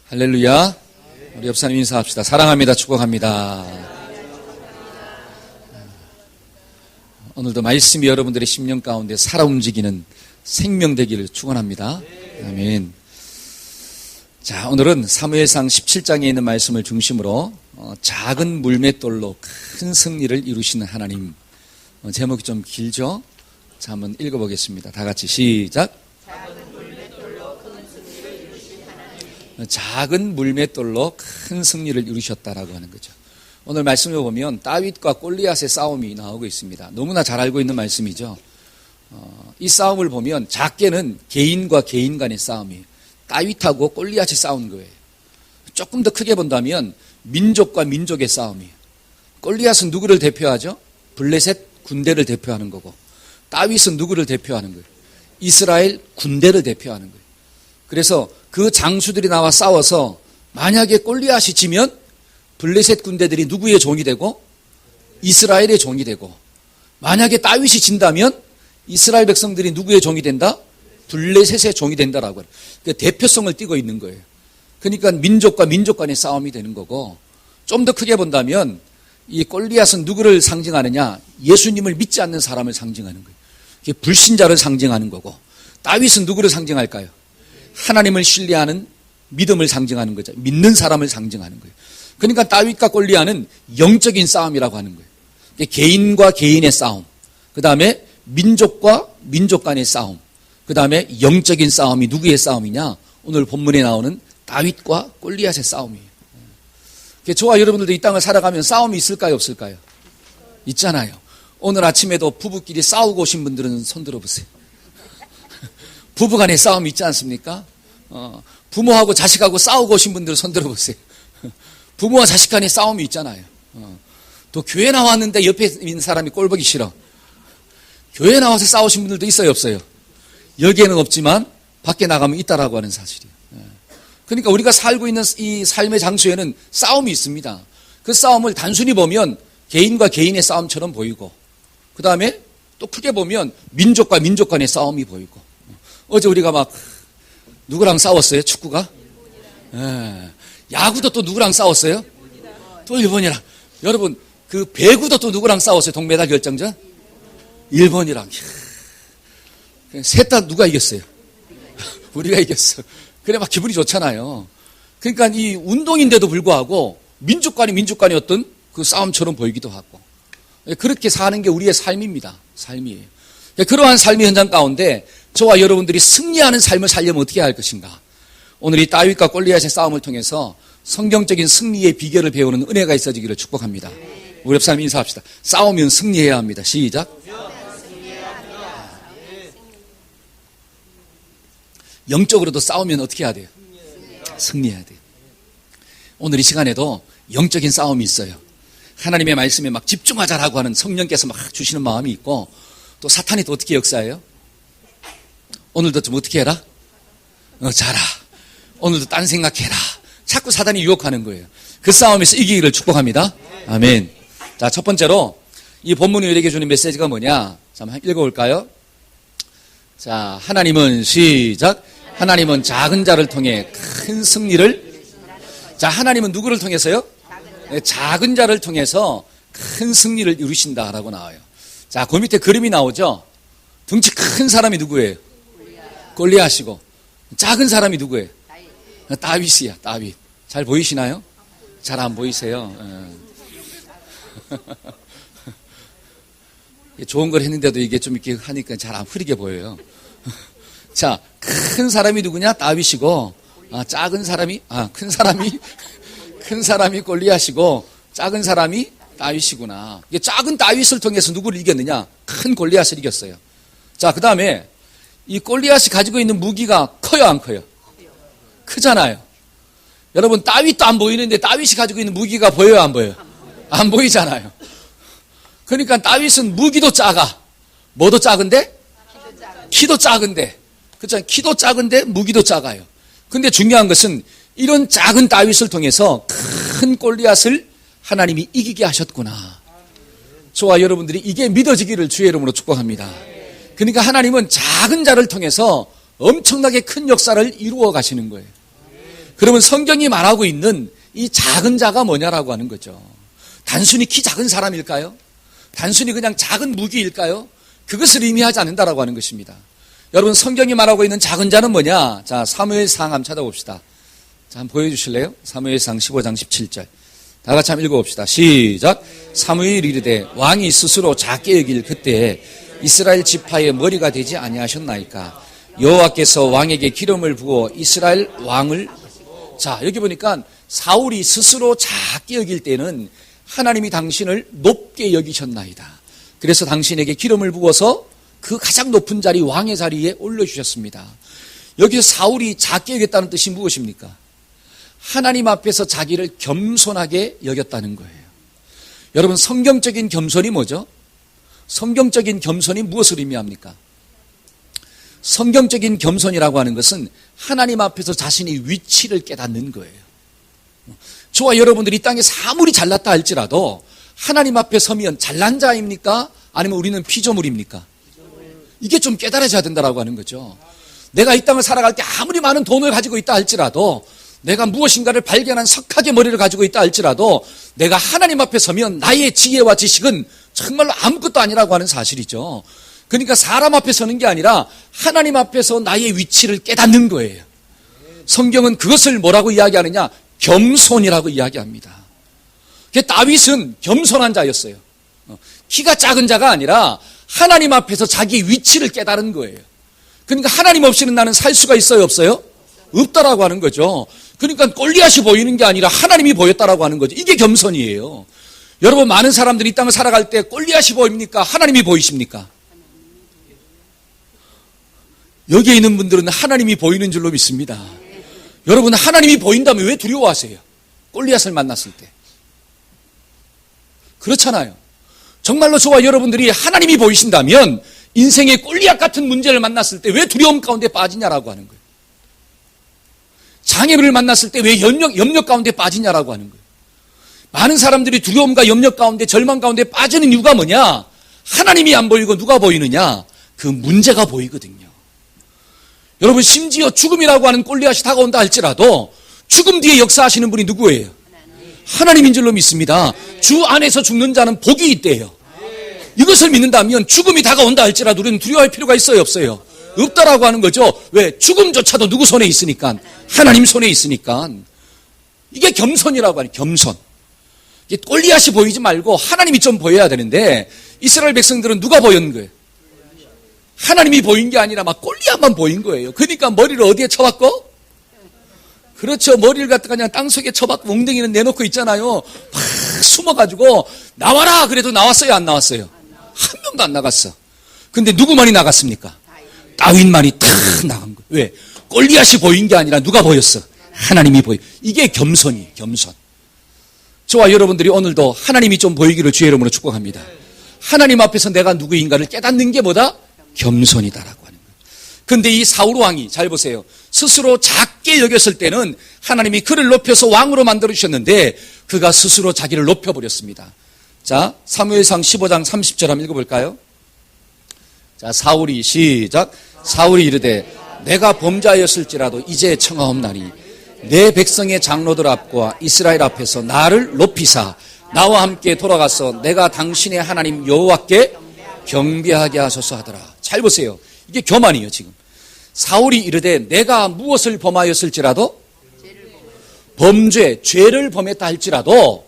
할렐루야. 우리 옆사님 인사합시다. 사랑합니다. 축복합니다. 오늘도 말씀이 여러분들의 심령 가운데 살아 움직이는 생명 되기를 축원합니다. 아멘. 자, 오늘은 사무엘상 17장에 있는 말씀을 중심으로 작은 물맷돌로 큰 승리를 이루시는 하나님. 제목이 좀 길죠? 자, 한번 읽어보겠습니다. 다 같이 시작. 작은 물맷돌로 큰 승리를 이루셨다라고 하는 거죠. 오늘 말씀을 보면 다윗과 골리앗의 싸움이 나오고 있습니다. 너무나 잘 알고 있는 말씀이죠. 이 싸움을 보면 작게는 개인과 개인 간의 싸움이에요. 다윗하고 골리앗이 싸운 거예요. 조금 더 크게 본다면 민족과 민족의 싸움이에요. 골리앗은 누구를 대표하죠? 블레셋 군대를 대표하는 거고, 다윗은 누구를 대표하는 거예요? 이스라엘 군대를 대표하는 거예요. 그래서 그 장수들이 나와 싸워서 만약에 골리앗이 지면 블레셋 군대들이 누구의 종이 되고 이스라엘의 종이 되고, 만약에 다윗이 진다면 이스라엘 백성들이 누구의 종이 된다? 블레셋의 종이 된다라고 해요. 그러니까 대표성을 띠고 있는 거예요. 그러니까 민족과 민족 간의 싸움이 되는 거고, 좀 더 크게 본다면 이 골리앗은 누구를 상징하느냐? 예수님을 믿지 않는 사람을 상징하는 거예요. 이게 불신자를 상징하는 거고, 다윗은 누구를 상징할까요? 하나님을 신뢰하는 믿음을 상징하는 거죠. 믿는 사람을 상징하는 거예요. 그러니까 다윗과 골리앗은 영적인 싸움이라고 하는 거예요. 개인과 개인의 싸움, 그 다음에 민족과 민족 간의 싸움, 그 다음에 영적인 싸움이 누구의 싸움이냐? 오늘 본문에 나오는 다윗과 골리앗의 싸움이에요. 저와 여러분들도 이 땅을 살아가면 싸움이 있을까요, 없을까요? 있잖아요. 오늘 아침에도 부부끼리 싸우고 오신 분들은 손 들어보세요. 부부간의 싸움이 있지 않습니까? 부모하고 자식하고 싸우고 오신 분들은 손 들어보세요. 부모와 자식 간의 싸움이 있잖아요. 또 교회 나왔는데 옆에 있는 사람이 꼴보기 싫어. 교회 나와서 싸우신 분들도 있어요, 없어요? 여기에는 없지만 밖에 나가면 있다라고 하는 사실이에요. 그러니까 우리가 살고 있는 이 삶의 장소에는 싸움이 있습니다. 그 싸움을 단순히 보면 개인과 개인의 싸움처럼 보이고, 그 다음에 또 크게 보면 민족과 민족 간의 싸움이 보이고. 어제 우리가 막 누구랑 싸웠어요? 축구가? 야구도 또 누구랑 싸웠어요? 또 일본이랑. 여러분, 그 배구도 또 누구랑 싸웠어요? 동메달 결정전? 일본이랑. 셋 다 누가 이겼어요? 우리가 이겼어. 그래 막 기분이 좋잖아요. 그러니까 이 운동인데도 불구하고 민족 간이 어떤 그 싸움처럼 보이기도 하고, 그렇게 사는 게 우리의 삶입니다. 삶이에요. 그러한 삶의 현장 가운데 저와 여러분들이 승리하는 삶을 살려면 어떻게 해야 할 것인가? 오늘 이 다윗과 골리앗의 싸움을 통해서 성경적인 승리의 비결을 배우는 은혜가 있어지기를 축복합니다. 우리 옆 사람 인사합시다. 싸우면 승리해야 합니다. 시작. 영적으로도 싸우면 어떻게 해야 돼요? 승리해야 돼요. 오늘 이 시간에도 영적인 싸움이 있어요. 하나님의 말씀에 막 집중하자라고 하는 성령께서 막 주시는 마음이 있고, 또 사탄이 또 어떻게 역사해요? 오늘도 좀 어떻게 해라? 자라. 오늘도 딴 생각해라. 자꾸 사탄이 유혹하는 거예요. 그 싸움에서 이기기를 축복합니다. 아멘. 자, 첫 번째로 이 본문이 우리에게 주는 메시지가 뭐냐? 한번 읽어볼까요? 자, 하나님은 시작. 하나님은 작은 자를 통해 큰 승리를. 자, 하나님은 누구를 통해서요? 작은 자를 통해서 큰 승리를 이루신다라고 나와요. 자, 그 밑에 그림이 나오죠? 덩치 큰 사람이 누구예요? 골리앗이고, 작은 사람이 누구예요? 다윗이야, 다윗. 잘 보이시나요? 잘 안 보이세요? 좋은 걸 했는데도 이게 좀 이렇게 하니까 잘 안 흐리게 보여요. 자, 큰 사람이 누구냐? 다윗이고, 작은 사람이, 큰 사람이 골리앗이고, 작은 사람이 다윗이구나. 이게 작은 다윗을 통해서 누구를 이겼느냐? 큰 골리앗을 이겼어요. 자, 그 다음에 이 골리앗이 가지고 있는 무기가 커요, 안 커요? 크잖아요. 여러분, 다윗도 안 보이는데 다윗이 가지고 있는 무기가 보여요, 안 보여요? 안 보이잖아요. 그러니까 다윗은 무기도 작아. 뭐도 작은데? 키도 작은데. 그렇죠? 키도 작은데 무기도 작아요. 근데 중요한 것은 이런 작은 다윗을 통해서 큰 골리앗을 하나님이 이기게 하셨구나. 저와 여러분들이 이게 믿어지기를 주의 이름으로 축복합니다. 그러니까 하나님은 작은 자를 통해서 엄청나게 큰 역사를 이루어 가시는 거예요. 그러면 성경이 말하고 있는 이 작은 자가 뭐냐라고 하는 거죠. 단순히 키 작은 사람일까요? 단순히 그냥 작은 무기일까요? 그것을 의미하지 않는다라고 하는 것입니다. 여러분, 성경이 말하고 있는 작은 자는 뭐냐? 자, 사무엘상 한번 찾아봅시다. 자, 한번 보여주실래요? 사무엘상 15장 17절. 다 같이 한번 읽어봅시다. 시작. 사무엘이 이르되 왕이 스스로 작게 여길 그때에 이스라엘 지파의 머리가 되지 아니하셨나이까. 여호와께서 왕에게 기름을 부어 이스라엘 왕을. 자, 여기 보니까 사울이 스스로 작게 여길 때는 하나님이 당신을 높게 여기셨나이다. 그래서 당신에게 기름을 부어서 그 가장 높은 자리, 왕의 자리에 올려주셨습니다. 여기서 사울이 작게 여겼다는 뜻이 무엇입니까? 하나님 앞에서 자기를 겸손하게 여겼다는 거예요. 여러분, 성경적인 겸손이 뭐죠? 성경적인 겸손이 무엇을 의미합니까? 성경적인 겸손이라고 하는 것은 하나님 앞에서 자신의 위치를 깨닫는 거예요. 저와 여러분들이 이 땅에서 아무리 잘났다 할지라도 하나님 앞에 서면 잘난 자입니까? 아니면 우리는 피조물입니까? 이게 좀 깨달아져야 된다고 하는 거죠. 내가 이 땅을 살아갈 때 아무리 많은 돈을 가지고 있다 할지라도, 내가 무엇인가를 발견한 석학의 머리를 가지고 있다 할지라도, 내가 하나님 앞에 서면 나의 지혜와 지식은 정말로 아무것도 아니라고 하는 사실이죠. 그러니까 사람 앞에 서는 게 아니라 하나님 앞에서 나의 위치를 깨닫는 거예요. 성경은 그것을 뭐라고 이야기하느냐? 겸손이라고 이야기합니다. 다윗은 겸손한 자였어요. 키가 작은 자가 아니라 하나님 앞에서 자기 위치를 깨달은 거예요. 그러니까 하나님 없이는 나는 살 수가 있어요, 없어요? 없다라고 하는 거죠. 그러니까 골리앗이 보이는 게 아니라 하나님이 보였다라고 하는 거죠. 이게 겸손이에요. 여러분, 많은 사람들이 이 땅을 살아갈 때 골리앗이 보입니까? 하나님이 보이십니까? 여기에 있는 분들은 하나님이 보이는 줄로 믿습니다. 여러분, 하나님이 보인다면 왜 두려워하세요? 골리앗을 만났을 때. 그렇잖아요. 정말로 저와 여러분들이 하나님이 보이신다면 인생의 골리앗 같은 문제를 만났을 때 왜 두려움 가운데 빠지냐라고 하는 거예요. 장애물을 만났을 때 왜 염려 가운데 빠지냐라고 하는 거예요. 많은 사람들이 두려움과 염려 가운데, 절망 가운데 빠지는 이유가 뭐냐? 하나님이 안 보이고 누가 보이느냐? 그 문제가 보이거든요. 여러분, 심지어 죽음이라고 하는 골리앗이 다가온다 할지라도 죽음 뒤에 역사하시는 분이 누구예요? 하나님인 줄로 믿습니다. 주 안에서 죽는 자는 복이 있대요. 이것을 믿는다면 죽음이 다가온다 할지라도 우리는 두려워할 필요가 있어요, 없어요? 없다라고 하는 거죠. 왜? 죽음조차도 누구 손에 있으니까? 하나님 손에 있으니까. 이게 겸손이라고 하는, 겸손. 골리앗이 보이지 말고 하나님이 좀 보여야 되는데, 이스라엘 백성들은 누가 보였는 거예요? 하나님이 보인 게 아니라 막 골리앗만 보인 거예요. 그러니까 머리를 어디에 쳐박고? 그렇죠. 머리를 갖다가 그냥 땅속에 쳐박고 웅덩이는 내놓고 있잖아요. 막 숨어가지고 나와라 그래도 나왔어요, 안 나왔어요? 한 명도 안 나갔어. 근데 누구만이 나갔습니까? 다윗만이 탁 나간 거예요. 왜? 골리앗이 보인 게 아니라 누가 보였어? 하나님이 보여. 이게 겸손이에요, 겸손. 저와 여러분들이 오늘도 하나님이 좀 보이기를 주의 이름으로 축복합니다. 하나님 앞에서 내가 누구인가를 깨닫는 게 뭐다? 겸손이다라고 하는 거예요. 근데 이 사울 왕이, 잘 보세요. 스스로 작게 여겼을 때는 하나님이 그를 높여서 왕으로 만들어주셨는데 그가 스스로 자기를 높여버렸습니다. 자, 사무엘상 15장 30절 한번 읽어볼까요? 자, 사울이 시작. 사울이 이르되 내가 범자였을지라도 이제 청하옵나니 내 백성의 장로들 앞과 이스라엘 앞에서 나를 높이사 나와 함께 돌아가서 내가 당신의 하나님 여호와께 경배하게 하소서 하더라. 잘 보세요. 이게 교만이에요, 지금. 사울이 이르되 내가 무엇을 범하였을지라도, 범죄, 죄를 범했다 할지라도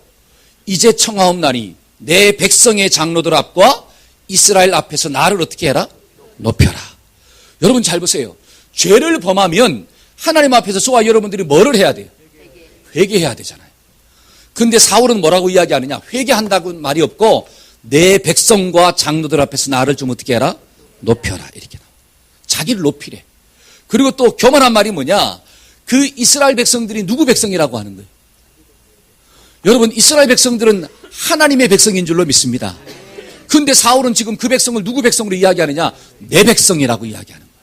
이제 청하옵나니 내 백성의 장로들 앞과 이스라엘 앞에서 나를 어떻게 해라? 높여라. 여러분 잘 보세요. 죄를 범하면 하나님 앞에서 저와 여러분들이 뭐를 해야 돼요? 회개해야 되잖아요. 근데 사울은 뭐라고 이야기하느냐? 회개한다고 말이 없고 내 백성과 장로들 앞에서 나를 좀 어떻게 해라? 높여라. 이렇게 나와. 자기를 높이래. 그리고 또 교만한 말이 뭐냐? 그 이스라엘 백성들이 누구 백성이라고 하는 거예요? 여러분, 이스라엘 백성들은 하나님의 백성인 줄로 믿습니다. 근데 사울은 지금 그 백성을 누구 백성으로 이야기하느냐? 내 백성이라고 이야기하는 거예요.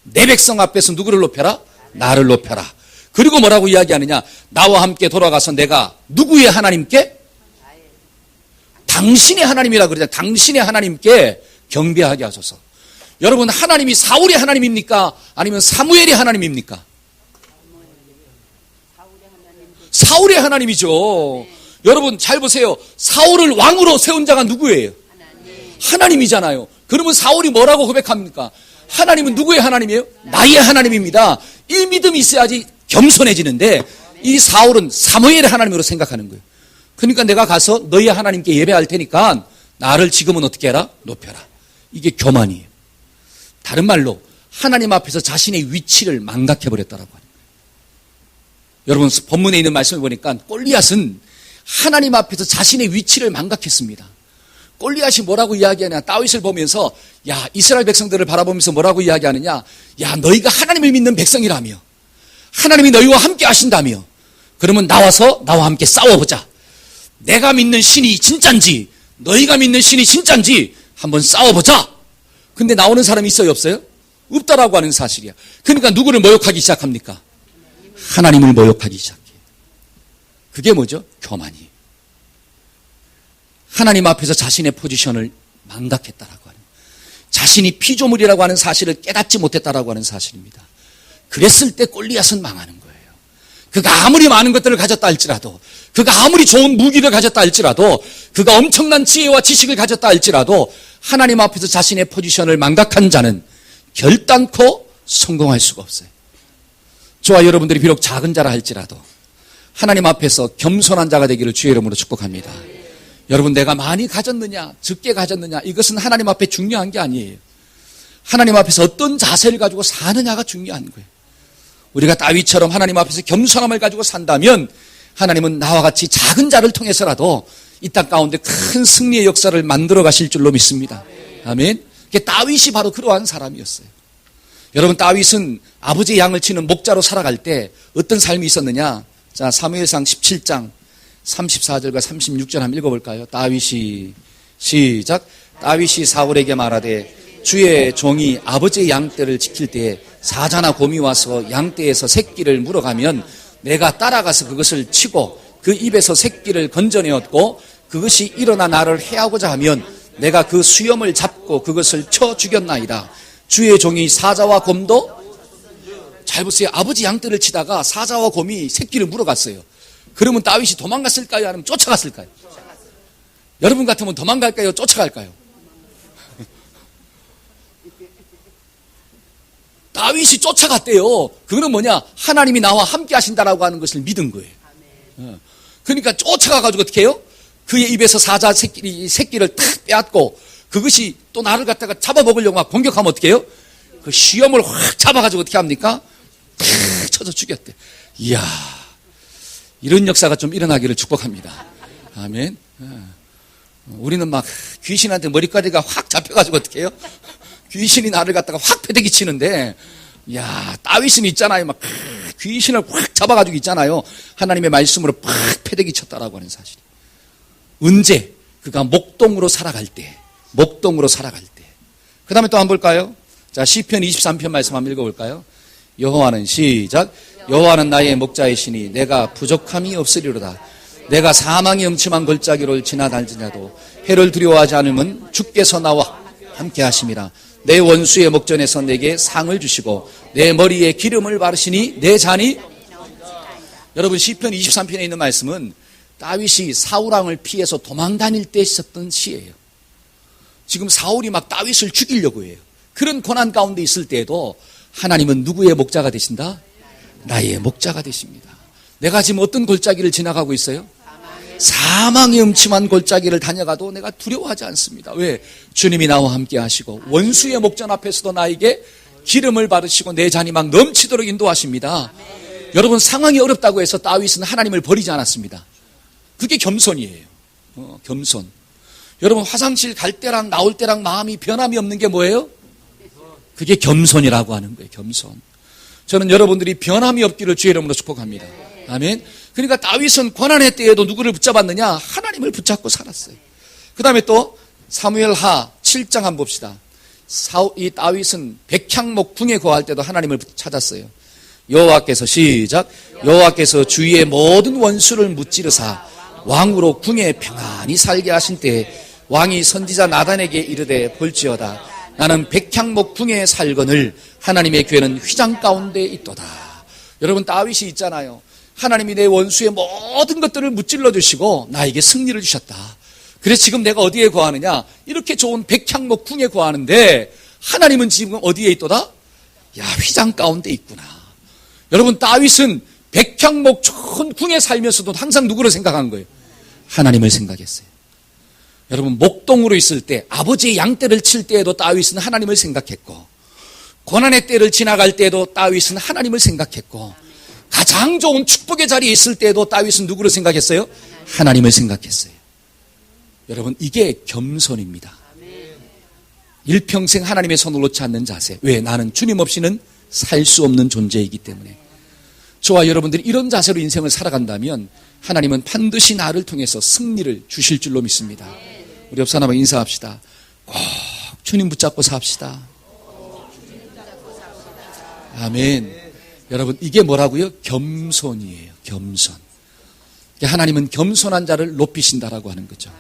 내 백성 앞에서 누구를 높여라? 나를 높여라. 그리고 뭐라고 이야기하느냐? 나와 함께 돌아가서 내가 누구의 하나님께? 당신의 하나님이라고 그러잖아요. 당신의 하나님께 경배하게 하소서. 여러분, 하나님이 사울의 하나님입니까? 아니면 사무엘의 하나님입니까? 사울의 하나님이죠. 여러분 잘 보세요. 사울을 왕으로 세운 자가 누구예요? 하나님이잖아요. 그러면 사울이 뭐라고 고백합니까? 하나님은 누구의 하나님이에요? 나의 하나님입니다. 이 믿음이 있어야지 겸손해지는데 이 사울은 사무엘의 하나님으로 생각하는 거예요. 그러니까 내가 가서 너희 하나님께 예배할 테니까 나를 지금은 어떻게 해라? 높여라. 이게 교만이에요. 다른 말로 하나님 앞에서 자신의 위치를 망각해버렸다라고 하는 거예요. 여러분 본문에 있는 말씀을 보니까 골리앗은 하나님 앞에서 자신의 위치를 망각했습니다. 골리앗이 뭐라고 이야기하냐? 다윗을 보면서 야 이스라엘 백성들을 바라보면서 뭐라고 이야기하느냐? 야 너희가 하나님을 믿는 백성이라며 하나님이 너희와 함께 하신다며 그러면 나와서 나와 함께 싸워보자. 내가 믿는 신이 진짠지 너희가 믿는 신이 진짠지 한번 싸워보자. 근데 나오는 사람이 있어요 없어요? 없다라고 하는 사실이야. 그러니까 누구를 모욕하기 시작합니까? 하나님을 모욕하기 시작해요. 그게 뭐죠? 교만이에요. 하나님 앞에서 자신의 포지션을 망각했다라고 하는, 자신이 피조물이라고 하는 사실을 깨닫지 못했다라고 하는 사실입니다. 그랬을 때 골리앗은 망하는 거예요. 그가 아무리 많은 것들을 가졌다 할지라도, 그가 아무리 좋은 무기를 가졌다 할지라도, 그가 엄청난 지혜와 지식을 가졌다 할지라도 하나님 앞에서 자신의 포지션을 망각한 자는 결단코 성공할 수가 없어요. 저와 여러분들이 비록 작은 자라 할지라도 하나님 앞에서 겸손한 자가 되기를 주의 이름으로 축복합니다. 여러분 내가 많이 가졌느냐 적게 가졌느냐 이것은 하나님 앞에 중요한 게 아니에요. 하나님 앞에서 어떤 자세를 가지고 사느냐가 중요한 거예요. 우리가 다윗처럼 하나님 앞에서 겸손함을 가지고 산다면 하나님은 나와 같이 작은 자를 통해서라도 이 땅 가운데 큰 승리의 역사를 만들어 가실 줄로 믿습니다. 아멘. 다윗이 바로 그러한 사람이었어요. 여러분 다윗은 아버지의 양을 치는 목자로 살아갈 때 어떤 삶이 있었느냐? 자 사무엘상 17장 34절과 36절 한번 읽어볼까요? 다윗이 시작. 다윗이 사울에게 말하되 주의 종이 아버지의 양떼를 지킬 때에 사자나 곰이 와서 양떼에서 새끼를 물어가면 내가 따라가서 그것을 치고 그 입에서 새끼를 건져내었고 그것이 일어나 나를 해하고자 하면 내가 그 수염을 잡고 그것을 쳐 죽였나이다. 주의 종이 사자와 곰도, 잘 보세요. 아버지 양떼를 치다가 사자와 곰이 새끼를 물어갔어요. 그러면 다윗이 도망갔을까요? 아니면 쫓아갔을까요? 여러분 같으면 도망갈까요? 쫓아갈까요? 다윗이 쫓아갔대요. 그거는 뭐냐? 하나님이 나와 함께 하신다라고 하는 것을 믿은 거예요. 그러니까 쫓아가가지고 어떻게 해요? 그의 입에서 사자 새끼를 탁 빼앗고 그것이 또 나를 갖다가 잡아먹으려고 막 공격하면 어떻게 해요? 그 시험을 확 잡아가지고 어떻게 합니까? 탁 쳐서 죽였대. 이야, 이런 역사가 좀 일어나기를 축복합니다. 아멘. 우리는 막 귀신한테 머리카락가 확 잡혀가지고 어떻게 해요? 귀신이 나를 갖다가 확 패대기 치는데, 야 다윗은 있잖아요. 막 귀신을 확 잡아가지고 있잖아요. 하나님의 말씀으로 팍 패대기 쳤다라고 하는 사실. 언제? 그가 목동으로 살아갈 때. 목동으로 살아갈 때. 그 다음에 또 한번 볼까요? 자, 시편 23편 말씀 한번 읽어볼까요? 여호와는 시작. 여호와는 나의 목자이시니 내가 부족함이 없으리로다. 내가 사망의 음침한 골짜기를 지나다니자도 해를 두려워하지 않으면 주께서 나와 함께 하심이라. 내 원수의 목전에서 내게 상을 주시고 내 머리에 기름을 바르시니 내 잔이. 여러분 시편 23편에 있는 말씀은 다윗이 사울왕을 피해서 도망다닐 때 있었던 시예요. 지금 사울이 막 다윗을 죽이려고 해요. 그런 고난 가운데 있을 때에도 하나님은 누구의 목자가 되신다? 나의 목자가 되십니다. 내가 지금 어떤 골짜기를 지나가고 있어요? 사망의 음침한 골짜기를 다녀가도 내가 두려워하지 않습니다. 왜? 주님이 나와 함께 하시고 원수의 목전 앞에서도 나에게 기름을 바르시고 내 잔이 막 넘치도록 인도하십니다. 여러분 상황이 어렵다고 해서 다윗은 하나님을 버리지 않았습니다. 그게 겸손이에요. 겸손. 여러분 화장실 갈 때랑 나올 때랑 마음이 변함이 없는 게 뭐예요? 그게 겸손이라고 하는 거예요. 겸손. 저는 여러분들이 변함이 없기를 주의 이름으로 축복합니다. 아멘. 그러니까 다윗은 고난의 때에도 누구를 붙잡았느냐? 하나님을 붙잡고 살았어요. 그 다음에 또 사무엘하 7장 한번 봅시다. 이 다윗은 백향목 궁에 거할 때도 하나님을 찾았어요. 여호와께서 시작. 여호와께서 주위의 모든 원수를 무찌르사 왕으로 궁에 평안히 살게 하신 때에 왕이 선지자 나단에게 이르되 볼지어다 나는 백향목 궁에 살거늘 하나님의 교회는 휘장 가운데 있도다. 여러분 다윗이 있잖아요. 하나님이 내 원수의 모든 것들을 무찔러 주시고 나에게 승리를 주셨다. 그래서 지금 내가 어디에 거하느냐? 이렇게 좋은 백향목 궁에 거하는데 하나님은 지금 어디에 있도다? 야, 휘장 가운데 있구나. 여러분, 다윗은 백향목 좋은 궁에 살면서도 항상 누구를 생각한 거예요? 하나님을 생각했어요. 여러분, 목동으로 있을 때 아버지의 양떼를 칠 때에도 다윗은 하나님을 생각했고, 고난의 때를 지나갈 때에도 다윗은 하나님을 생각했고, 가장 좋은 축복의 자리에 있을 때에도 다윗은 누구를 생각했어요? 하나님을 생각했어요. 여러분, 이게 겸손입니다. 일평생 하나님의 손을 놓지 않는 자세. 왜? 나는 주님 없이는 살 수 없는 존재이기 때문에. 저와 여러분들이 이런 자세로 인생을 살아간다면 하나님은 반드시 나를 통해서 승리를 주실 줄로 믿습니다. 우리 옆 사람과 인사합시다. 꼭 주님 붙잡고 삽시다. 아멘. 여러분, 이게 뭐라고요? 겸손이에요. 겸손. 하나님은 겸손한 자를 높이신다라고 하는 거죠.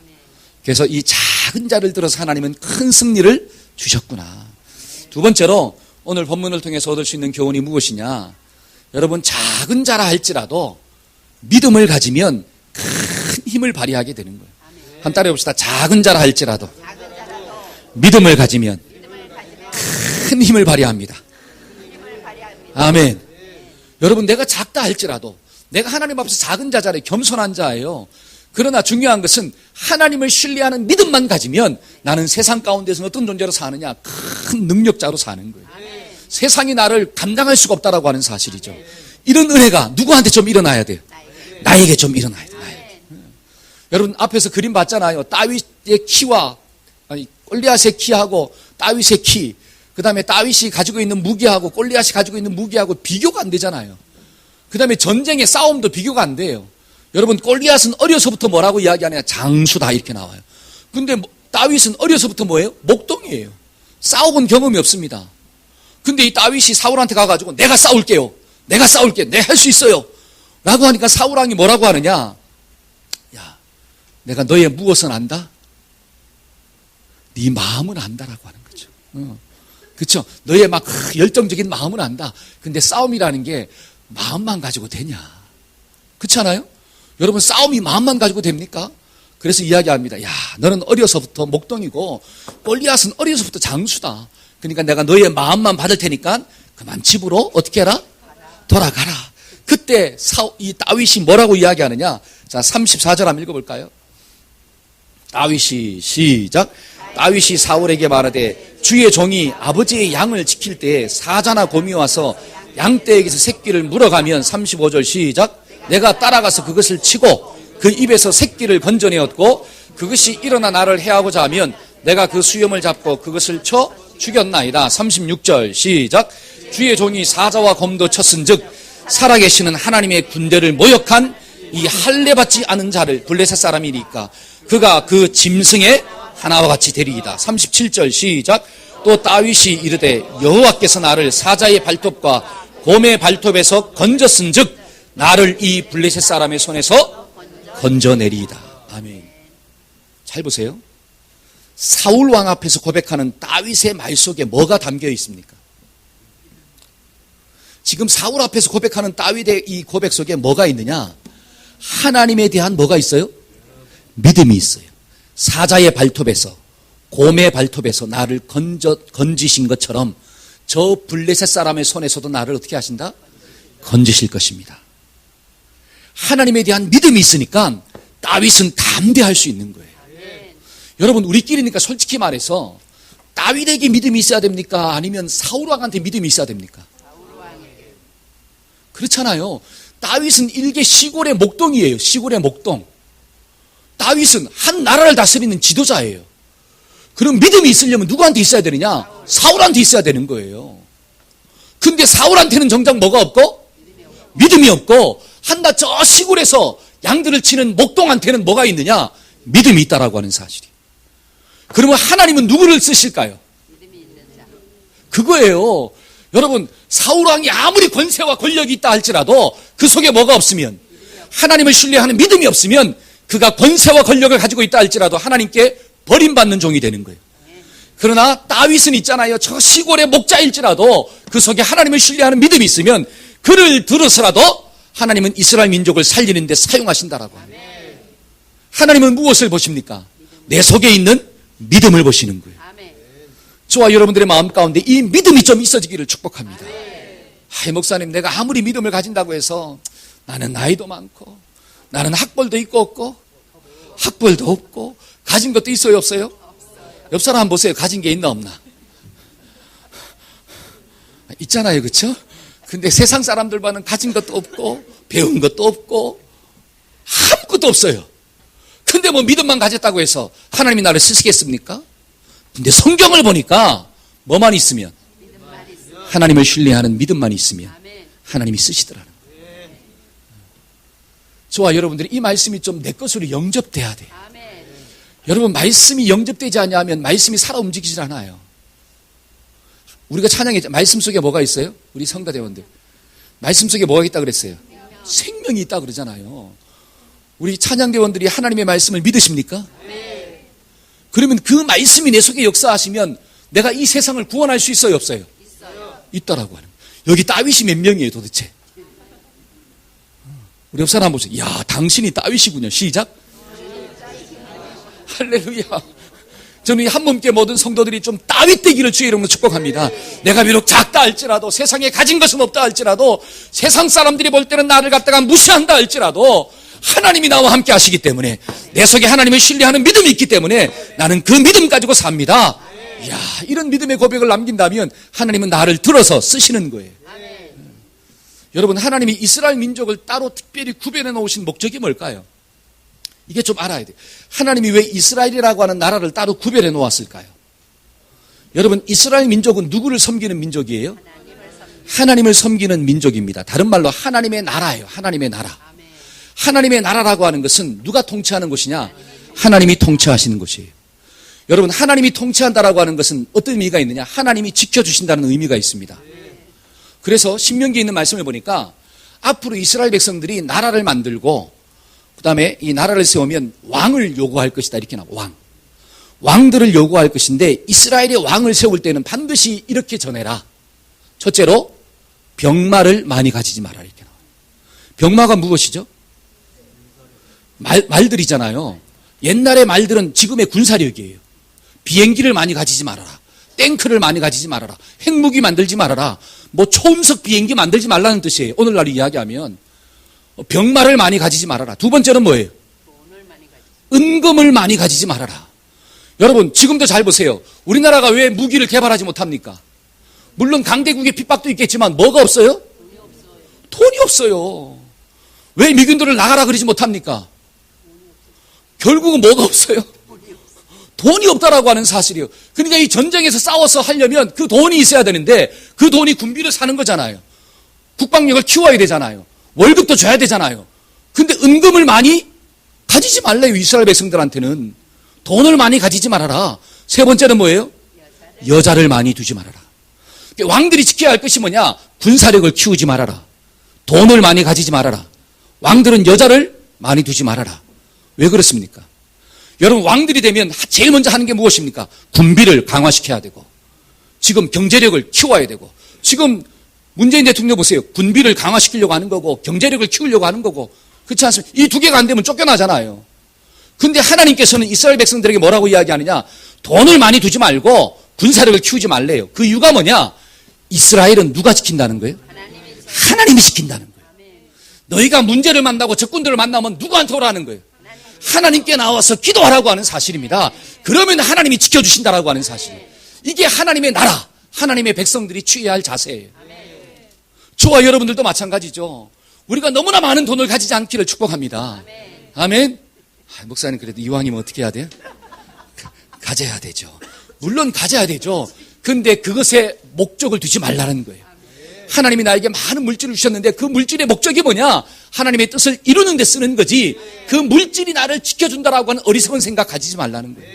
그래서 이 작은 자를 들어서 하나님은 큰 승리를 주셨구나. 두 번째로 오늘 본문을 통해서 얻을 수 있는 교훈이 무엇이냐? 여러분, 작은 자라 할지라도 믿음을 가지면 큰 힘을 발휘하게 되는 거예요. 한 따라해 봅시다. 작은 자라 할지라도 믿음을 가지면 큰 힘을 발휘합니다. 아멘. 여러분, 내가 작다 할지라도 내가 하나님 앞에서 작은 자잖아요. 겸손한 자예요. 그러나 중요한 것은 하나님을 신뢰하는 믿음만 가지면 나는 세상 가운데서 어떤 존재로 사느냐? 큰 능력자로 사는 거예요. 세상이 나를 감당할 수가 없다라고 하는 사실이죠. 이런 은혜가 누구한테 좀 일어나야 돼요? 나에게 좀 일어나야 돼요. 여러분, 앞에서 그림 봤잖아요. 다윗의 키와 골리앗의 키하고 다윗의 키, 그 다음에 다윗이 가지고 있는 무기하고 골리앗이 가지고 있는 무기하고 비교가 안 되잖아요. 그 다음에 전쟁의 싸움도 비교가 안 돼요. 여러분, 골리앗은 어려서부터 뭐라고 이야기하느냐? 장수다 이렇게 나와요. 근데 다윗은 어려서부터 뭐예요? 목동이에요. 싸워본 경험이 없습니다. 근데 이 다윗이 사울한테 가가지고 내가 싸울게요. 내가 싸울게. 내가 할 수 있어요. 라고 하니까 사울왕이 뭐라고 하느냐? 야, 내가 너의 무엇은 안다? 네 마음은 안다라고 하는 거죠. 그렇죠? 너의 막 열정적인 마음은 안다. 근데 싸움이라는 게 마음만 가지고 되냐? 그렇지 않아요? 여러분, 싸움이 마음만 가지고 됩니까? 그래서 이야기합니다. 야, 너는 어려서부터 목동이고 골리앗은 어려서부터 장수다. 그러니까 내가 너의 마음만 받을 테니까 그만 집으로 어떻게 해라? 돌아가라. 그때 이 다윗이 뭐라고 이야기하느냐? 자, 34절 한번 읽어볼까요? 다윗이 시작. 다윗이 사울에게 말하되 주의 종이 아버지의 양을 지킬 때에 사자나 곰이 와서 양떼에게서 새끼를 물어가면 35절 시작. 내가 따라가서 그것을 치고 그 입에서 새끼를 건져내었고 그것이 일어나 나를 해하고자 하면 내가 그 수염을 잡고 그것을 쳐 죽였나이다. 36절 시작. 주의 종이 사자와 곰도 쳤은즉 살아계시는 하나님의 군대를 모욕한 이 할례받지 않은 자를 블레셋 사람이니까 그가 그 짐승의 하나와 같이 되리이다. 37절 시작. 또 다윗이 이르되 여호와께서 나를 사자의 발톱과 곰의 발톱에서 건졌은즉 나를 이 블레셋 사람의 손에서 건져내리이다. 아멘. 잘 보세요. 사울 왕 앞에서 고백하는 다윗의 말 속에 뭐가 담겨 있습니까? 지금 사울 앞에서 고백하는 다윗의 이 고백 속에 뭐가 있느냐? 하나님에 대한 뭐가 있어요? 믿음이 있어요. 사자의 발톱에서, 곰의 발톱에서 나를 건지신 것처럼 저 블레셋 사람의 손에서도 나를 어떻게 하신다? 건지실 것입니다. 하나님에 대한 믿음이 있으니까 다윗은 담대할 수 있는 거예요. 여러분, 우리끼리니까 솔직히 말해서 다윗에게 믿음이 있어야 됩니까? 아니면 사울 왕한테 믿음이 있어야 됩니까? 그렇잖아요. 다윗은 일개 시골의 목동이에요. 시골의 목동. 다윗은 한 나라를 다스리는 지도자예요. 그럼 믿음이 있으려면 누구한테 있어야 되느냐? 사울한테 있어야 되는 거예요. 근데 사울한테는 정작 뭐가 없고? 믿음이 없고, 한나 저 시골에서 양들을 치는 목동한테는 뭐가 있느냐? 믿음이 있다라고 하는 사실이. 그러면 하나님은 누구를 쓰실까요? 그거예요. 여러분, 사울왕이 아무리 권세와 권력이 있다 할지라도 그 속에 뭐가 없으면, 하나님을 신뢰하는 믿음이 없으면 그가 권세와 권력을 가지고 있다 할지라도 하나님께 버림받는 종이 되는 거예요. 그러나 다윗은 있잖아요. 저 시골의 목자일지라도 그 속에 하나님을 신뢰하는 믿음이 있으면 그를 들어서라도 하나님은 이스라엘 민족을 살리는 데 사용하신다라고 합니다. 하나님은 무엇을 보십니까? 내 속에 있는 믿음을 보시는 거예요. 저와 여러분들의 마음 가운데 이 믿음이 좀 있어지기를 축복합니다. 목사님, 내가 아무리 믿음을 가진다고 해서 나는 나이도 많고 나는 학벌도 있고 없고 학벌도 없고 가진 것도 있어요 없어요? 옆 사람 한번 보세요. 가진 게 있나 없나? 있잖아요, 그렇죠? 근데 세상 사람들과는 가진 것도 없고 배운 것도 없고 아무것도 없어요. 근데 뭐 믿음만 가졌다고 해서 하나님이 나를 쓰시겠습니까? 근데 성경을 보니까 뭐만 있으면, 하나님을 신뢰하는 믿음만 있으면 하나님이 쓰시더라는 거예요. 저와 여러분들이 이 말씀이 좀 내 것으로 영접돼야 돼요. 여러분, 말씀이 영접되지 않냐면 말씀이 살아 움직이질 않아요. 우리가 찬양에 말씀 속에 뭐가 있어요? 우리 성가대원들 말씀 속에 뭐가 있다 그랬어요? 생명이 있다 그러잖아요. 우리 찬양대원들이 하나님의 말씀을 믿으십니까? 그러면 그 말씀이 내 속에 역사하시면 내가 이 세상을 구원할 수 있어요 없어요? 있다라고 하는 거예요. 여기 다윗이 몇 명이에요 도대체? 우리 옆 사람 보세요. 야, 당신이 다윗이군요. 시작. 할렐루야. 저는 한 몸께 모든 성도들이 좀 다윗 되기를 주의 이름으로 축복합니다. 내가 비록 작다 할지라도, 세상에 가진 것은 없다 할지라도, 세상 사람들이 볼 때는 나를 갖다가 무시한다 할지라도 하나님이 나와 함께 하시기 때문에, 내 속에 하나님을 신뢰하는 믿음이 있기 때문에 나는 그 믿음 가지고 삽니다. 이야, 이런 믿음의 고백을 남긴다면 하나님은 나를 들어서 쓰시는 거예요. 여러분, 하나님이 이스라엘 민족을 따로 특별히 구별해 놓으신 목적이 뭘까요? 이게 좀 알아야 돼요. 하나님이 왜 이스라엘이라고 하는 나라를 따로 구별해 놓았을까요? 여러분, 이스라엘 민족은 누구를 섬기는 민족이에요? 하나님을 섬기는 민족입니다. 다른 말로 하나님의 나라예요. 하나님의 나라. 하나님의 나라라고 하는 것은 누가 통치하는 곳이냐? 하나님이 통치하시는 곳이에요. 여러분, 하나님이 통치한다라고 하는 것은 어떤 의미가 있느냐? 하나님이 지켜주신다는 의미가 있습니다. 그래서 신명기에 있는 말씀을 보니까 앞으로 이스라엘 백성들이 나라를 만들고 그 다음에 이 나라를 세우면 왕을 요구할 것이다 이렇게 나와. 왕들을 요구할 것인데 이스라엘의 왕을 세울 때는 반드시 이렇게 전해라. 첫째로 병마를 많이 가지지 마라 이렇게 나와요. 병마가 무엇이죠? 말들이잖아요. 옛날의 말들은 지금의 군사력이에요. 비행기를 많이 가지지 말아라. 탱크를 많이 가지지 말아라. 핵무기 만들지 말아라. 뭐 초음속 비행기 만들지 말라는 뜻이에요. 오늘날 이야기하면 병마를 많이 가지지 말아라. 두 번째는 뭐예요? 은금을 많이 가지지 말아라. 여러분, 지금도 잘 보세요. 우리나라가 왜 무기를 개발하지 못합니까? 물론 강대국의 핍박도 있겠지만 뭐가 없어요? 돈이 없어요. 왜 미군들을 나가라 그러지 못합니까? 결국은 뭐가 없어요? 돈이 없다라고 하는 사실이에요. 그러니까 이 전쟁에서 싸워서 하려면 그 돈이 있어야 되는데 그 돈이 군비를 사는 거잖아요. 국방력을 키워야 되잖아요. 월급도 줘야 되잖아요. 근데 은금을 많이 가지지 말래요. 이스라엘 백성들한테는. 돈을 많이 가지지 말아라. 세 번째는 뭐예요? 여자를 많이 두지 말아라. 왕들이 지켜야 할 것이 뭐냐? 군사력을 키우지 말아라. 돈을 많이 가지지 말아라. 왕들은 여자를 많이 두지 말아라. 왜 그렇습니까? 여러분, 왕들이 되면 제일 먼저 하는 게 무엇입니까? 군비를 강화시켜야 되고, 지금 경제력을 키워야 되고, 지금 문재인 대통령 보세요. 군비를 강화시키려고 하는 거고, 경제력을 키우려고 하는 거고, 그렇지 않습니까? 이 두 개가 안 되면 쫓겨나잖아요. 근데 하나님께서는 이스라엘 백성들에게 뭐라고 이야기하느냐? 돈을 많이 두지 말고 군사력을 키우지 말래요. 그 이유가 뭐냐? 이스라엘은 누가 지킨다는 거예요? 하나님이 지킨다는 거예요. 너희가 문제를 만나고 적군들을 만나면 누구한테 오라는 거예요? 하나님께 나와서 기도하라고 하는 사실입니다. 그러면 하나님이 지켜주신다라고 하는 사실이에요. 이게 하나님의 나라, 하나님의 백성들이 취해야 할 자세예요. 저와 여러분들도 마찬가지죠. 우리가 너무나 많은 돈을 가지지 않기를 축복합니다. 아멘. 목사님, 그래도 이왕이면 어떻게 해야 돼요? 가져야 되죠. 물론 가져야 되죠. 근데 그것에 목적을 두지 말라는 거예요. 하나님이 나에게 많은 물질을 주셨는데 그 물질의 목적이 뭐냐? 하나님의 뜻을 이루는 데 쓰는 거지, 그 물질이 나를 지켜준다라고 하는 어리석은 생각 가지지 말라는 거예요.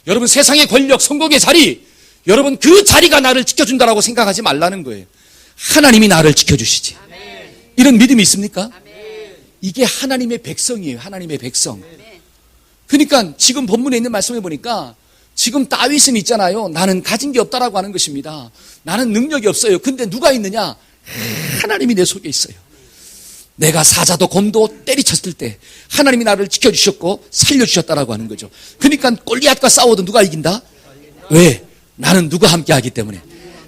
여러분, 세상의 권력, 성공의 자리, 여러분 그 자리가 나를 지켜준다라고 생각하지 말라는 거예요. 하나님이 나를 지켜주시지. 이런 믿음이 있습니까? 이게 하나님의 백성이에요. 하나님의 백성. 그러니까 지금 본문에 있는 말씀을 보니까 지금 다윗은 있잖아요. 나는 가진 게 없다라고 하는 것입니다. 나는 능력이 없어요. 근데 누가 있느냐? 하나님이 내 속에 있어요. 내가 사자도 곰도 때리쳤을 때 하나님이 나를 지켜주셨고 살려주셨다라고 하는 거죠. 그러니까 골리앗과 싸워도 누가 이긴다? 왜? 나는 누가 함께 하기 때문에?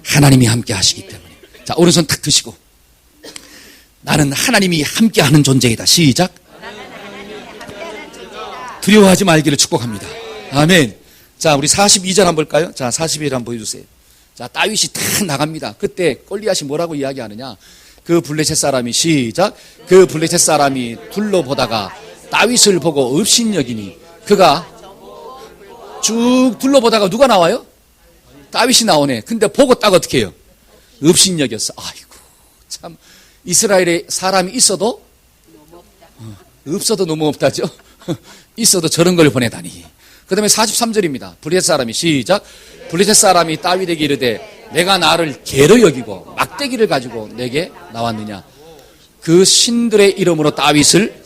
하나님이 함께 하시기 때문에. 자, 오른손 탁 드시고, 나는 하나님이 함께 하는 존재이다. 시작. 두려워하지 말기를 축복합니다. 아멘. 자, 우리 42절 한번 볼까요? 자, 42절 한번 보여주세요. 자, 다윗이 탁 나갑니다. 그때 골리앗이 뭐라고 이야기하느냐? 그 블레셋 사람이, 시작. 그 블레셋 사람이 둘러보다가 다윗을 보고 업신여기니, 그가 쭉 둘러보다가 누가 나와요? 다윗이 나오네. 근데 보고 딱 어떻게 해요? 업신여겼어. 아이고, 참, 이스라엘에 사람이 있어도 없어도 너무 없다죠. 있어도 저런 걸 보내다니. 그 다음에 43절입니다. 블레셋 사람이, 시작. 블레셋 사람이 다윗에게 이르되 내가 나를 개로 여기고 막대기를 가지고 내게 나왔느냐. 그 신들의 이름으로 다윗을,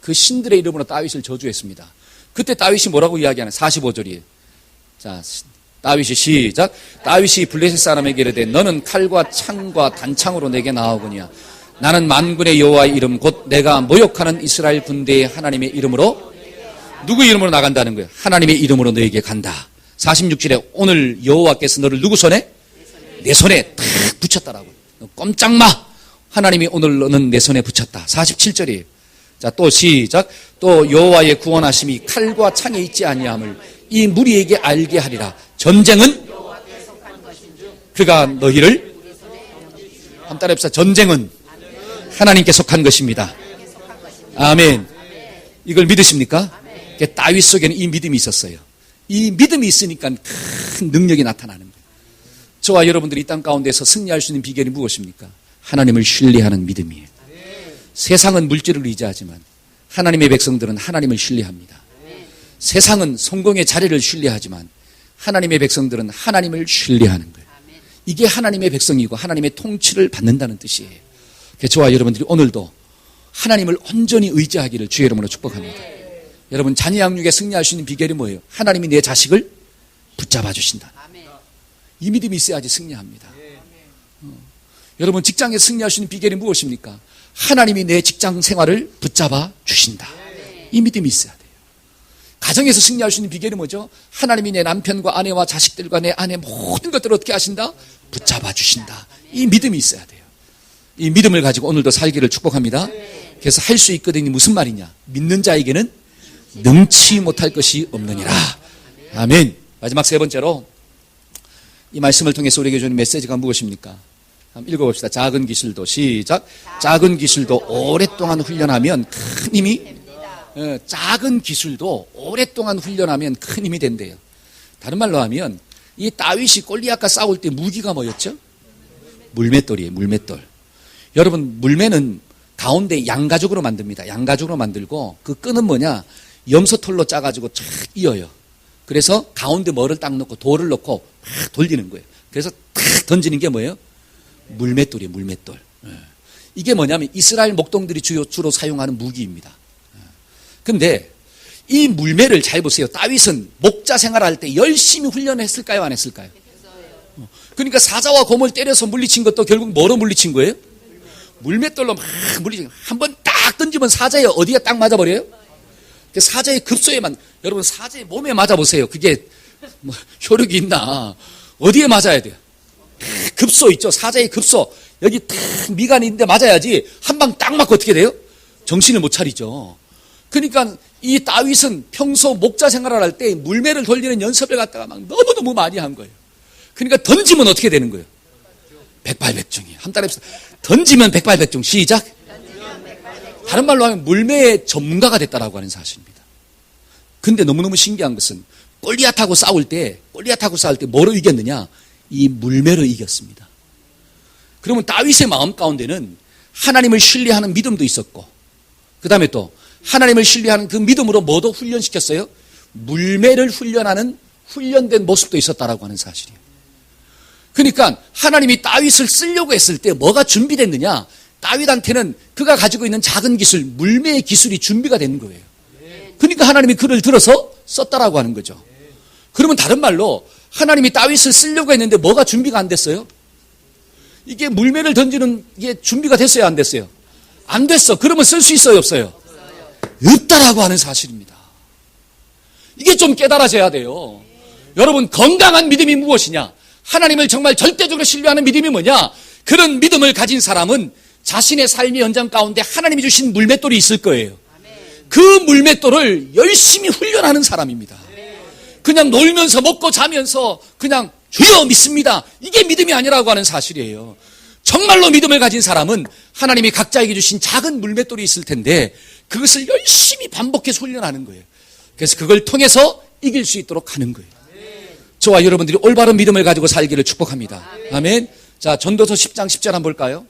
그 신들의 이름으로 다윗을 저주했습니다. 그때 다윗이 뭐라고 이야기하는? 45절이에요. 자, 다윗이, 시작. 다윗이 블레셋 사람에게 이르되 너는 칼과 창과 단창으로 내게 나오거니와 나는 만군의 여호와의 이름 곧 내가 모욕하는 이스라엘 군대의 하나님의 이름으로, 누구 이름으로 나간다는 거예요? 하나님의 이름으로 너에게 간다. 46절에 오늘 여호와께서 너를 누구 손에? 내 손에 탁 붙였다라고. 꼼짝 마. 하나님이 오늘 너는 내 손에 붙였다. 47절이에요. 자, 또 시작. 또 여호와의 구원하심이 칼과 창에 있지 아니함을 이 무리에게 알게 하리라. 전쟁은 그가 너희를, 한번 따라해봅시다. 전쟁은 하나님께 속한 것입니다. 아멘. 이걸 믿으십니까? 다윗 속에는 이 믿음이 있었어요. 이 믿음이 있으니까 큰 능력이 나타나는 거예요. 저와 여러분들이 이 땅 가운데서 승리할 수 있는 비결이 무엇입니까? 하나님을 신뢰하는 믿음이에요. 세상은 물질을 의지하지만 하나님의 백성들은 하나님을 신뢰합니다. 세상은 성공의 자리를 신뢰하지만 하나님의 백성들은 하나님을 신뢰하는 거예요. 이게 하나님의 백성이고 하나님의 통치를 받는다는 뜻이에요. 저와 여러분들이 오늘도 하나님을 온전히 의지하기를 주의 이름으로 축복합니다. 여러분, 자녀 양육에 승리할 수 있는 비결이 뭐예요? 하나님이 내 자식을 붙잡아 주신다. 이 믿음이 있어야지 승리합니다. 여러분, 직장에 승리할 수 있는 비결이 무엇입니까? 하나님이 내 직장 생활을 붙잡아 주신다. 이 믿음이 있어야 돼요. 가정에서 승리할 수 있는 비결이 뭐죠? 하나님이 내 남편과 아내와 자식들과 내 아내 모든 것들을 어떻게 하신다? 붙잡아 주신다. 이 믿음이 있어야 돼요. 이 믿음을 가지고 오늘도 살기를 축복합니다. 그래서 할 수 있거든요. 무슨 말이냐? 믿는 자에게는 능치 못할 것이 없느니라. 아멘. 마지막 세 번째로 이 말씀을 통해서 우리에게 주는 메시지가 무엇입니까? 한번 읽어봅시다. 작은 기술도, 시작. 작은 기술도 오랫동안 훈련하면 큰 힘이, 작은 기술도 오랫동안 훈련하면 큰 힘이 된대요. 다른 말로 하면 이 다윗이 골리앗과 싸울 때 무기가 뭐였죠? 물맷돌이에요. 물맷돌. 여러분, 물매는 가운데 양가죽으로 만듭니다. 양가죽으로 만들고 그 끈은 뭐냐? 염소털로 짜가지고 쫙 이어요. 그래서 가운데 뭐를 딱 넣고 돌을 넣고 막 돌리는 거예요. 그래서 탁 던지는 게 뭐예요? 물맷돌이에요. 물맷돌. 이게 뭐냐면 이스라엘 목동들이 주로 사용하는 무기입니다. 근데 이 물매를 잘 보세요. 다윗은 목자 생활할 때 열심히 훈련했을까요? 안 했을까요? 그러니까 사자와 곰을 때려서 물리친 것도 결국 뭐로 물리친 거예요? 물맷돌로 막 물리친 거예요. 한번 딱 던지면 사자에 어디가 딱 맞아버려요? 사자의 급소에만, 여러분 사자의 몸에 맞아보세요. 그게 뭐 효력이 있나? 어디에 맞아야 돼요? 급소 있죠. 사자의 급소. 여기 탁 미간이 있는데 맞아야지 한 방 딱 맞고 어떻게 돼요? 정신을 못 차리죠. 그러니까 이 다윗은 평소 목자 생활을 할 때 물매를 돌리는 연습을 갖다가 막 너무너무 많이 한 거예요. 그러니까 던지면 어떻게 되는 거예요? 백발백중이에요. 한 달에 던지면 백발백중. 시작. 다른 말로 하면 물매의 전문가가 됐다라고 하는 사실입니다. 근데 너무너무 신기한 것은 골리앗하고 싸울 때 뭐로 이겼느냐? 이 물매로 이겼습니다. 그러면 다윗의 마음 가운데는 하나님을 신뢰하는 믿음도 있었고, 그 다음에 또 하나님을 신뢰하는 그 믿음으로 뭐도 훈련시켰어요? 물매를 훈련하는 훈련된 모습도 있었다라고 하는 사실이에요. 그러니까 하나님이 다윗을 쓰려고 했을 때 뭐가 준비됐느냐? 다윗한테는 그가 가지고 있는 작은 기술, 물매의 기술이 준비가 된 거예요. 그러니까 하나님이 그를 들어서 썼다라고 하는 거죠. 그러면 다른 말로 하나님이 다윗을 쓰려고 했는데 뭐가 준비가 안 됐어요? 이게 물매를 던지는 게 준비가 됐어요, 안 됐어요? 안 됐어. 그러면 쓸 수 있어요, 없어요? 없다라고 하는 사실입니다. 이게 좀 깨달아져야 돼요. 여러분, 건강한 믿음이 무엇이냐? 하나님을 정말 절대적으로 신뢰하는 믿음이 뭐냐? 그런 믿음을 가진 사람은 자신의 삶의 현장 가운데 하나님이 주신 물맷돌이 있을 거예요. 그 물맷돌을 열심히 훈련하는 사람입니다. 그냥 놀면서 먹고 자면서 그냥 주여 믿습니다. 이게 믿음이 아니라고 하는 사실이에요. 정말로 믿음을 가진 사람은 하나님이 각자에게 주신 작은 물맷돌이 있을 텐데 그것을 열심히 반복해서 훈련하는 거예요. 그래서 그걸 통해서 이길 수 있도록 하는 거예요. 저와 여러분들이 올바른 믿음을 가지고 살기를 축복합니다. 아멘. 자, 전도서 10장 10절 한번 볼까요?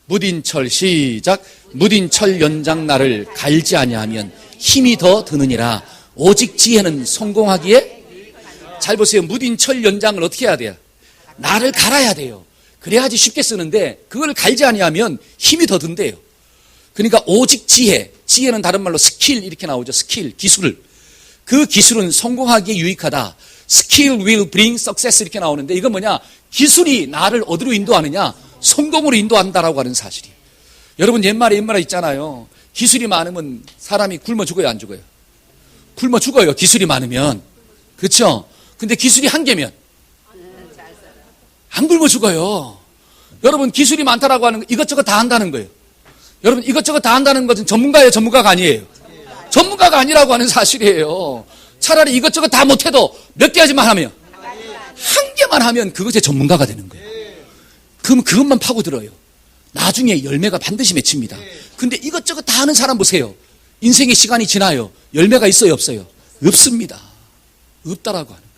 무딘철 시작. 무딘철 연장 나를 갈지 아니하면 힘이 더 드느니라. 오직 지혜는 성공하기에. 잘 보세요. 무딘철 연장을 어떻게 해야 돼요? 나를 갈아야 돼요. 그래야지 쉽게 쓰는데 그걸 갈지 아니하면 힘이 더 든대요. 그러니까 오직 지혜. 지혜는 다른 말로 스킬 이렇게 나오죠. 스킬, 기술. 그 기술은 성공하기에 유익하다. Skill will bring success 이렇게 나오는데 이건 뭐냐? 기술이 나를 어디로 인도하느냐? 성공으로 인도한다라고 하는 사실이에요. 여러분 옛말에 있잖아요. 기술이 많으면 사람이 굶어 죽어요, 안 죽어요? 굶어 죽어요, 기술이 많으면. 그렇죠? 근데 기술이 한계면 안 굶어 죽어요. 여러분 기술이 많다라고 하는 거 이것저것 다 한다는 거예요. 여러분 이것저것 다 한다는 것은 전문가예요, 전문가가 아니에요? 전문가가 아니라고 하는 사실이에요. 차라리 이것저것 다 못해도 몇 가지만 하면 한 개만 하면 그것의 전문가가 되는 거예요. 그럼 그것만 파고들어요. 나중에 열매가 반드시 맺힙니다. 근데 이것저것 다 하는 사람 보세요. 인생의 시간이 지나요. 열매가 있어요, 없어요? 없습니다. 없다라고 하는 거예요.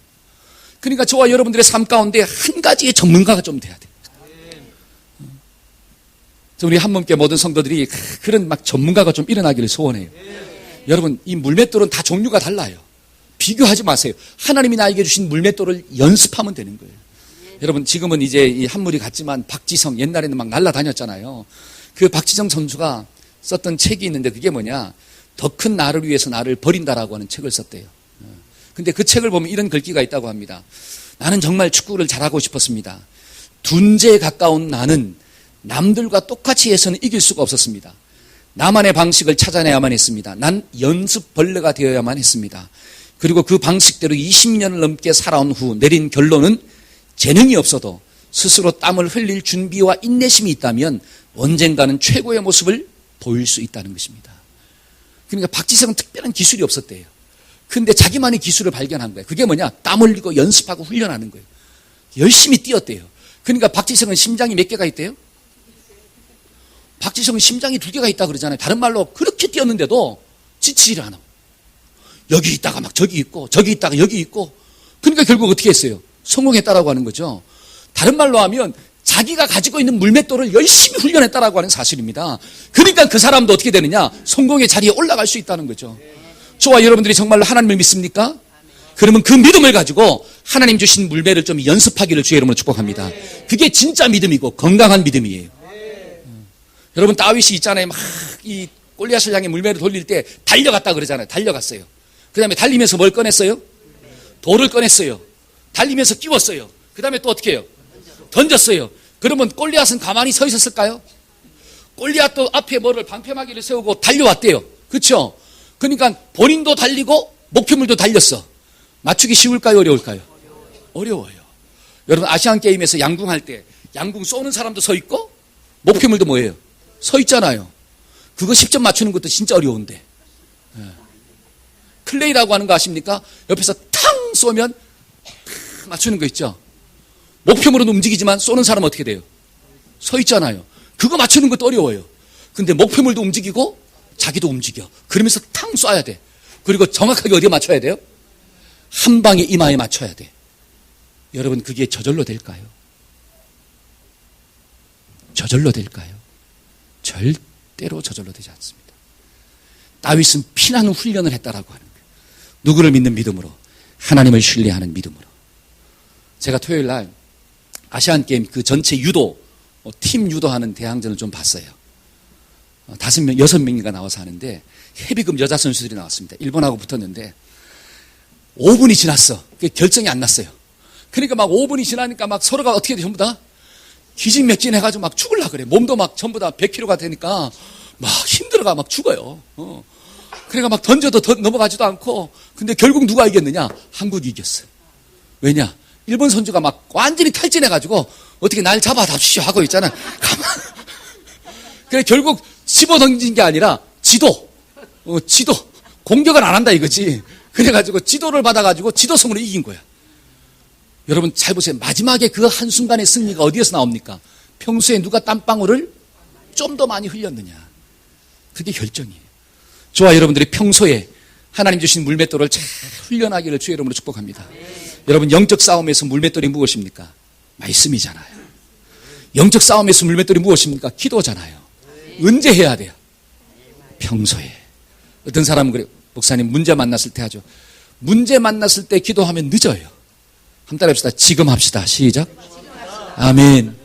그러니까 저와 여러분들의 삶 가운데 한 가지의 전문가가 좀 돼야 돼요. 우리 한몸께 모든 성도들이 그런 막 전문가가 좀 일어나기를 소원해요. 여러분 이 물맷돌은 다 종류가 달라요. 비교하지 마세요. 하나님이 나에게 주신 물맷돌을 연습하면 되는 거예요. 여러분 지금은 이제 이 한물이 갔지만 박지성 옛날에는 막 날아다녔잖아요. 그 박지성 선수가 썼던 책이 있는데 그게 뭐냐? 더 큰 나를 위해서 나를 버린다라고 하는 책을 썼대요. 근데 그 책을 보면 이런 글귀가 있다고 합니다. 나는 정말 축구를 잘하고 싶었습니다. 둔재에 가까운 나는 남들과 똑같이 해서는 이길 수가 없었습니다. 나만의 방식을 찾아내야만 했습니다. 난 연습벌레가 되어야만 했습니다. 그리고 그 방식대로 20년을 넘게 살아온 후 내린 결론은 재능이 없어도 스스로 땀을 흘릴 준비와 인내심이 있다면 언젠가는 최고의 모습을 보일 수 있다는 것입니다. 그러니까 박지성은 특별한 기술이 없었대요. 근데 자기만의 기술을 발견한 거예요. 그게 뭐냐? 땀 흘리고 연습하고 훈련하는 거예요. 열심히 뛰었대요. 그러니까 박지성은 심장이 몇 개가 있대요? 박지성은 심장이 2개가 있다 그러잖아요. 다른 말로 그렇게 뛰었는데도 지치지를 않아. 여기 있다가 막 저기 있고 저기 있다가 여기 있고 그러니까 결국 어떻게 했어요? 성공했다라고 하는 거죠. 다른 말로 하면 자기가 가지고 있는 물맷돌을 열심히 훈련했다라고 하는 사실입니다. 그러니까 그 사람도 어떻게 되느냐? 성공의 자리에 올라갈 수 있다는 거죠. 저와 여러분들이 정말로 하나님을 믿습니까? 그러면 그 믿음을 가지고 하나님 주신 물매를 좀 연습하기를 주의 이름으로 축복합니다. 그게 진짜 믿음이고 건강한 믿음이에요. 여러분 다윗이 있잖아요. 막 이 골리앗을 향해 물매를 돌릴 때 달려갔다 그러잖아요. 달려갔어요. 그 다음에 달리면서 뭘 꺼냈어요? 돌을 꺼냈어요. 달리면서 끼웠어요. 그 다음에 또 어떻게 해요? 던졌어요. 그러면 골리앗은 가만히 서 있었을까요? 골리앗도 앞에 뭐를 방패막이를 세우고 달려왔대요. 그렇죠? 그러니까 본인도 달리고 목표물도 달렸어. 맞추기 쉬울까요? 어려울까요? 어려워요. 여러분 아시안게임에서 양궁할 때 양궁 쏘는 사람도 서 있고 목표물도 뭐예요? 서 있잖아요. 그거 10점 맞추는 것도 진짜 어려운데. 클레이라고 하는 거 아십니까? 옆에서 탕 쏘면 맞추는 거 있죠. 목표물은 움직이지만 쏘는 사람은 어떻게 돼요? 서 있잖아요. 그거 맞추는 것도 어려워요. 근데 목표물도 움직이고 자기도 움직여. 그러면서 탕 쏴야 돼. 그리고 정확하게 어디에 맞춰야 돼요? 한 방에 이마에 맞춰야 돼. 여러분 그게 저절로 될까요? 저절로 될까요? 절대로 저절로 되지 않습니다. 다윗은 피나는 훈련을 했다라고 하는 거예요. 누구를 믿는 믿음으로? 하나님을 신뢰하는 믿음으로. 제가 토요일 날 아시안게임 그 전체 유도, 팀 유도하는 대항전을 좀 봤어요. 5명, 6명인가 나와서 하는데 헤비급 여자 선수들이 나왔습니다. 일본하고 붙었는데 5분이 지났어. 결정이 안 났어요. 그러니까 막 5분이 지나니까 막 서로가 어떻게 돼? 전부 다 기진맥진해가지고 막 죽으려고 그래. 몸도 막 전부 다 100kg가 되니까 막 힘들어가 막 죽어요. 그러니까 막 던져도 넘어가지도 않고. 근데 결국 누가 이겼느냐? 한국이 이겼어요. 왜냐? 일본 선수가 막 완전히 탈진해가지고 어떻게 날 잡아답시오 하고 있잖아. 가만. 그래 결국 집어 던진 게 아니라 지도. 공격을 안 한다 이거지. 그래가지고 지도를 받아가지고 지도성으로 이긴 거야. 여러분 잘 보세요. 마지막에 그 한순간의 승리가 어디에서 나옵니까? 평소에 누가 땀방울을 좀 더 많이 흘렸느냐. 그게 결정이에요. 저와 여러분들이 평소에 하나님 주신 물맷돌을 잘 훈련하기를 주의 이름으로 축복합니다. 여러분 영적 싸움에서 물맷돌이 무엇입니까? 말씀이잖아요. 영적 싸움에서 물맷돌이 무엇입니까? 기도잖아요. 언제 해야 돼요? 평소에. 어떤 사람은 그래요. 목사님 문제 만났을 때 하죠. 문제 만났을 때 기도하면 늦어요. 한번 따라합시다. 지금 합시다. 시작. 아멘.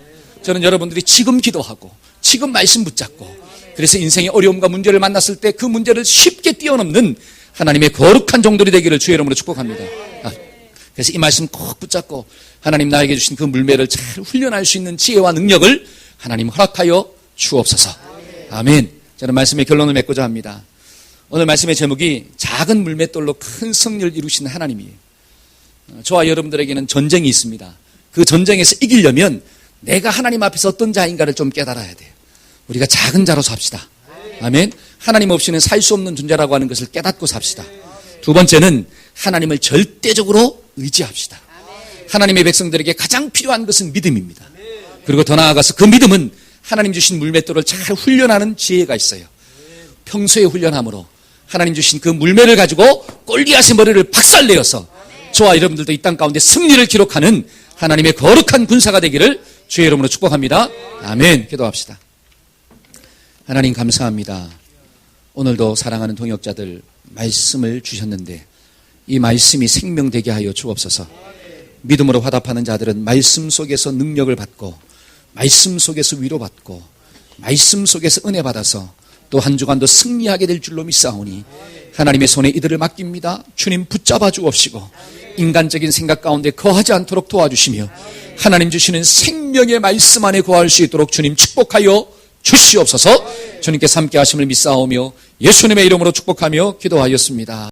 저는 여러분들이 지금 기도하고 지금 말씀 붙잡고 그래서 인생의 어려움과 문제를 만났을 때 그 문제를 쉽게 뛰어넘는 하나님의 거룩한 종들이 되기를 주의 이름으로 축복합니다. 그래서 이 말씀 꼭 붙잡고 하나님 나에게 주신 그 물매를 잘 훈련할 수 있는 지혜와 능력을 하나님 허락하여 주옵소서. 아멘. 저는 말씀의 결론을 맺고자 합니다. 오늘 말씀의 제목이 작은 물맷돌로 큰 승리를 이루시는 하나님이에요. 저와 여러분들에게는 전쟁이 있습니다. 그 전쟁에서 이기려면 내가 하나님 앞에서 어떤 자인가를 좀 깨달아야 돼요. 우리가 작은 자로 삽시다. 아멘. 하나님 없이는 살 수 없는 존재라고 하는 것을 깨닫고 삽시다. 두 번째는 하나님을 절대적으로 의지합시다. 하나님의 백성들에게 가장 필요한 것은 믿음입니다. 그리고 더 나아가서 그 믿음은 하나님 주신 물맷돌을 잘 훈련하는 지혜가 있어요. 평소에 훈련함으로 하나님 주신 그 물매를 가지고 골리앗의 머리를 박살내어서 저와 여러분들도 이 땅 가운데 승리를 기록하는 하나님의 거룩한 군사가 되기를 주의 이름으로 축복합니다. 아멘. 기도합시다. 하나님 감사합니다. 오늘도 사랑하는 동역자들 말씀을 주셨는데 이 말씀이 생명되게 하여 주옵소서. 믿음으로 화답하는 자들은 말씀 속에서 능력을 받고 말씀 속에서 위로받고 말씀 속에서 은혜 받아서 또 한 주간도 승리하게 될 줄로 믿사오니 하나님의 손에 이들을 맡깁니다. 주님 붙잡아 주옵시고 인간적인 생각 가운데 거하지 않도록 도와주시며 하나님 주시는 생명의 말씀 안에 거할 수 있도록 주님 축복하여 주시옵소서. 주님께서 함께 하심을 믿사오며 예수님의 이름으로 축복하며 기도하였습니다.